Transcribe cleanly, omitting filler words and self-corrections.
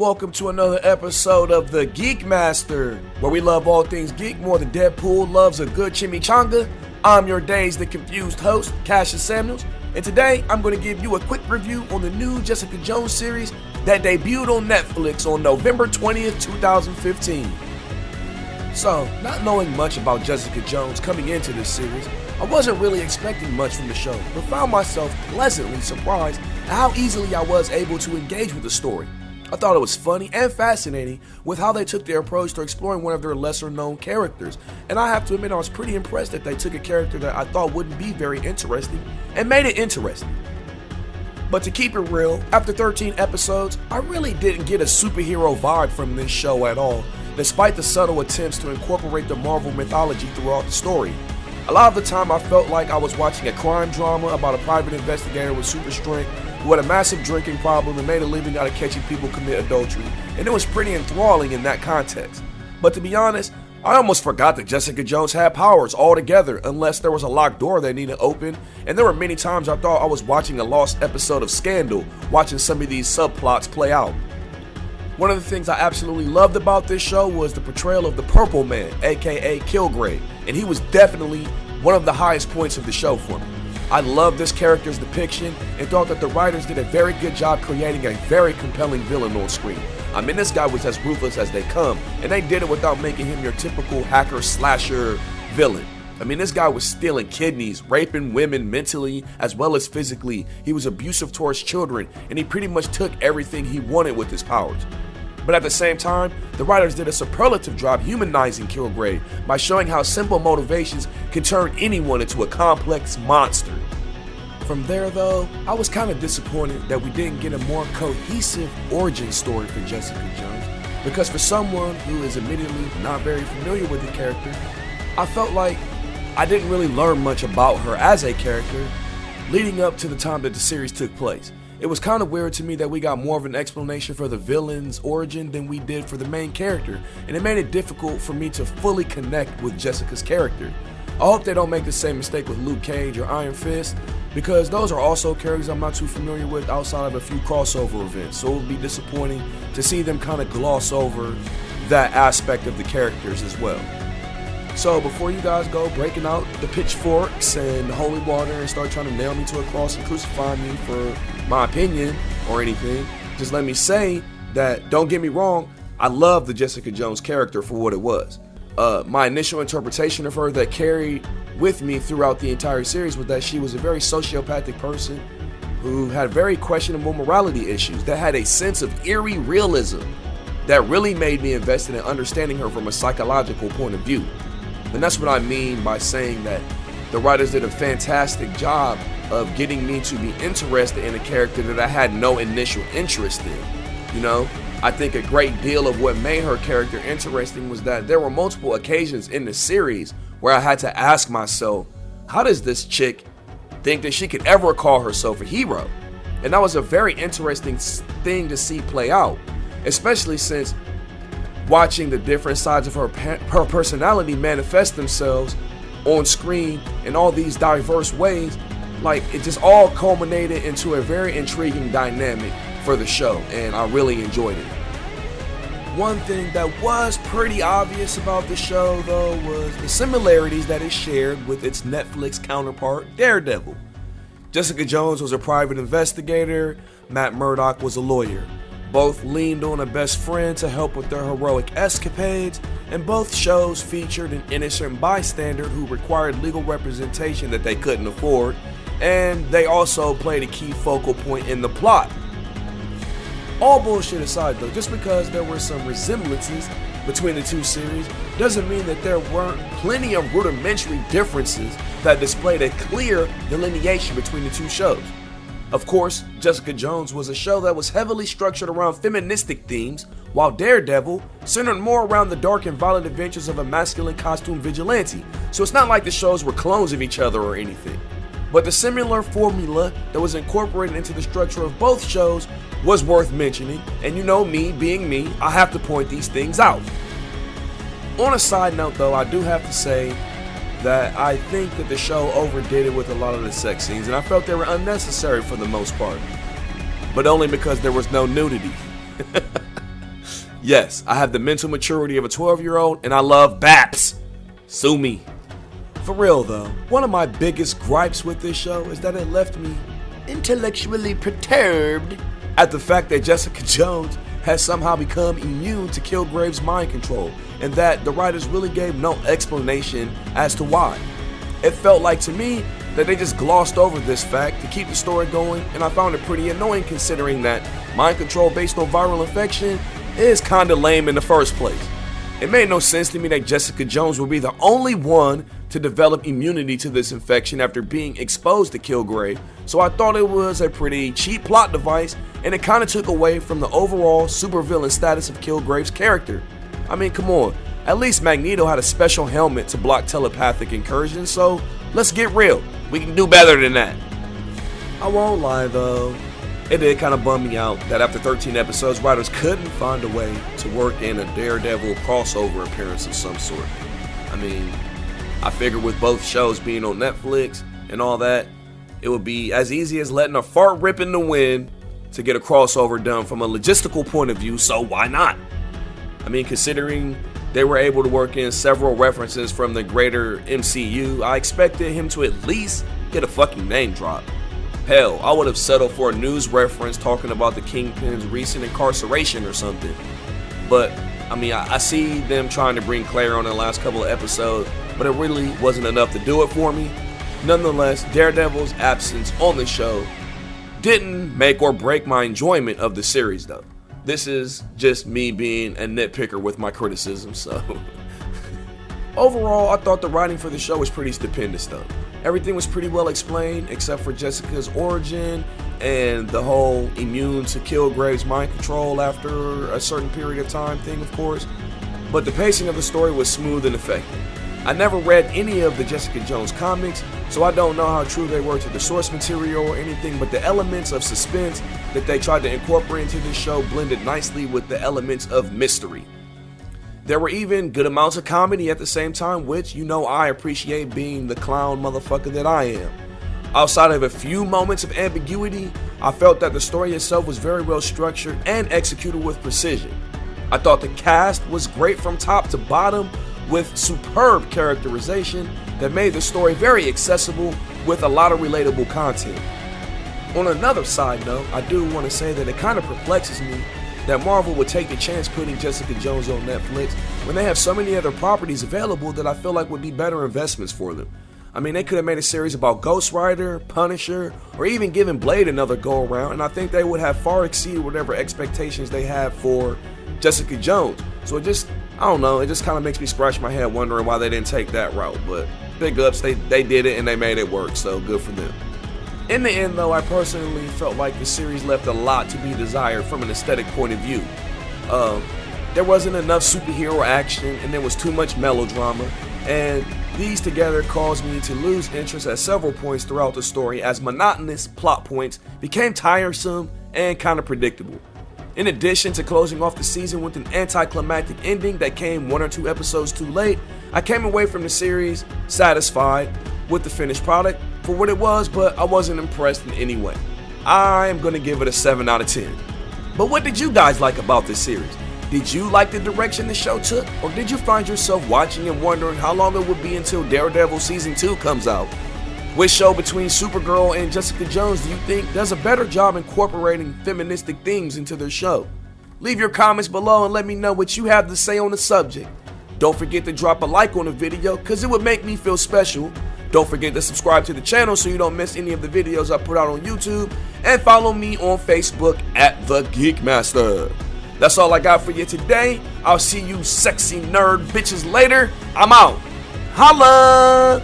Welcome to another episode of the Geek Master, where we love all things geek more than Deadpool loves a good chimichanga. I'm your Dazed and Confused host, Cassius Samuels, and today I'm going to give you a quick review on the new Jessica Jones series that debuted on Netflix on November 20th, 2015. So, not knowing much about Jessica Jones coming into this series, I wasn't really expecting much from the show, but found myself pleasantly surprised at how easily I was able to engage with the story. I thought it was funny and fascinating with how they took their approach to exploring one of their lesser known characters, and I have to admit I was pretty impressed that they took a character that I thought wouldn't be very interesting and made it interesting. But to keep it real, after 13 episodes, I really didn't get a superhero vibe from this show at all, despite the subtle attempts to incorporate the Marvel mythology throughout the story. A lot of the time I felt like I was watching a crime drama about a private investigator with super strength who had a massive drinking problem and made a living out of catching people commit adultery, and it was pretty enthralling in that context. But to be honest, I almost forgot that Jessica Jones had powers altogether unless there was a locked door they needed open, and there were many times I thought I was watching a lost episode of Scandal, watching some of these subplots play out. One of the things I absolutely loved about this show was the portrayal of the Purple Man, aka Kilgrave, and he was definitely one of the highest points of the show for me. I loved this character's depiction and thought that the writers did a very good job creating a very compelling villain on screen. I mean, this guy was as ruthless as they come, and they did it without making him your typical hacker slasher villain. I mean, this guy was stealing kidneys, raping women mentally as well as physically. He was abusive towards children, and he pretty much took everything he wanted with his powers. But at the same time, the writers did a superlative job humanizing Kilgrave by showing how simple motivations can turn anyone into a complex monster. From there though, I was kind of disappointed that we didn't get a more cohesive origin story for Jessica Jones, because for someone who is admittedly not very familiar with the character, I felt like I didn't really learn much about her as a character leading up to the time that the series took place. It was kind of weird to me that we got more of an explanation for the villain's origin than we did for the main character, and it made it difficult for me to fully connect with Jessica's character. I hope they don't make the same mistake with Luke Cage or Iron Fist, because those are also characters I'm not too familiar with outside of a few crossover events, so it would be disappointing to see them kind of gloss over that aspect of the characters as well. So before you guys go breaking out the pitchforks and the holy water and start trying to nail me to a cross and crucify me for my opinion or anything, just let me say that, don't get me wrong, I love the Jessica Jones character for what it was. My initial interpretation of her that carried with me throughout the entire series was that she was a very sociopathic person who had very questionable morality issues, that had a sense of eerie realism that really made me invested in understanding her from a psychological point of view. And that's what I mean by saying that the writers did a fantastic job of getting me to be interested in a character that I had no initial interest in. You know, I think a great deal of what made her character interesting was that there were multiple occasions in the series where I had to ask myself, how does this chick think that she could ever call herself a hero? And that was a very interesting thing to see play out, especially since watching the different sides of her personality manifest themselves on screen in all these diverse ways. Like, it just all culminated into a very intriguing dynamic for the show, and I really enjoyed it. One thing that was pretty obvious about the show though was the similarities that it shared with its Netflix counterpart, Daredevil. Jessica Jones was a private investigator, Matt Murdock was a lawyer. Both leaned on a best friend to help with their heroic escapades, and both shows featured an innocent bystander who required legal representation that they couldn't afford, and they also played a key focal point in the plot. All bullshit aside though, just because there were some resemblances between the two series doesn't mean that there weren't plenty of rudimentary differences that displayed a clear delineation between the two shows. Of course, Jessica Jones was a show that was heavily structured around feministic themes, while Daredevil centered more around the dark and violent adventures of a masculine costume vigilante, so it's not like the shows were clones of each other or anything. But the similar formula that was incorporated into the structure of both shows was worth mentioning, and you know me being me, I have to point these things out. On a side note though, I do have to say that I think that the show overdid it with a lot of the sex scenes, and I felt they were unnecessary for the most part, but only because there was no nudity. Yes, I have the mental maturity of a 12-year-old, and I love BAPS. Sue me. For real though, one of my biggest gripes with this show is that it left me intellectually perturbed at the fact that Jessica Jones has somehow become immune to Kilgrave's mind control, and that the writers really gave no explanation as to why. It felt like to me that they just glossed over this fact to keep the story going, and I found it pretty annoying considering that mind control based on viral infection is kinda lame in the first place. It made no sense to me that Jessica Jones would be the only one to develop immunity to this infection after being exposed to Kilgrave, so I thought it was a pretty cheap plot device, and it kinda took away from the overall supervillain status of Kilgrave's character. I mean, come on, at least Magneto had a special helmet to block telepathic incursions, so let's get real, we can do better than that. I won't lie though, it did kind of bum me out that after 13 episodes, writers couldn't find a way to work in a Daredevil crossover appearance of some sort. I mean, I figured with both shows being on Netflix and all that, it would be as easy as letting a fart rip in the wind to get a crossover done from a logistical point of view, so why not? I mean, considering they were able to work in several references from the greater MCU, I expected him to at least get a fucking name drop. Hell, I would have settled for a news reference talking about the Kingpin's recent incarceration or something. But, I mean, I see them trying to bring Claire on in the last couple of episodes, but it really wasn't enough to do it for me. Nonetheless, Daredevil's absence on the show didn't make or break my enjoyment of the series though. This is just me being a nitpicker with my criticism, so. Overall, I thought the writing for the show was pretty stupendous though. Everything was pretty well explained except for Jessica's origin and the whole immune to Kilgrave's mind control after a certain period of time thing, of course. But the pacing of the story was smooth and effective. I never read any of the Jessica Jones comics, so I don't know how true they were to the source material or anything, but the elements of suspense that they tried to incorporate into this show blended nicely with the elements of mystery. There were even good amounts of comedy at the same time, which, you know, I appreciate being the clown motherfucker that I am. Outside of a few moments of ambiguity, I felt that the story itself was very well structured and executed with precision. I thought the cast was great from top to bottom, with superb characterization that made the story very accessible with a lot of relatable content. On another side note, I do want to say that it kind of perplexes me that Marvel would take the chance putting Jessica Jones on Netflix when they have so many other properties available that I feel like would be better investments for them. I mean, they could have made a series about Ghost Rider, Punisher, or even given Blade another go around, and I think they would have far exceeded whatever expectations they had for Jessica Jones. So it just, I don't know, it just kind of makes me scratch my head wondering why they didn't take that route. But big ups, they did it and they made it work, so good for them. In the end though, I personally felt like the series left a lot to be desired from an aesthetic point of view. There wasn't enough superhero action and there was too much melodrama, and these together caused me to lose interest at several points throughout the story as monotonous plot points became tiresome and kind of predictable. In addition to closing off the season with an anticlimactic ending that came 1 or 2 episodes too late, I came away from the series satisfied with the finished product for what it was, but I wasn't impressed in any way. I am going to give it a 7 out of 10. But what did you guys like about this series? Did you like the direction the show took, or did you find yourself watching and wondering how long it would be until Daredevil Season 2 comes out? Which show between Supergirl and Jessica Jones do you think does a better job incorporating feministic themes into their show? Leave your comments below and let me know what you have to say on the subject. Don't forget to drop a like on the video because it would make me feel special. Don't forget to subscribe to the channel so you don't miss any of the videos I put out on YouTube, and follow me on Facebook at The Geek Master. That's all I got for you today. I'll see you sexy nerd bitches later. I'm out. Holla!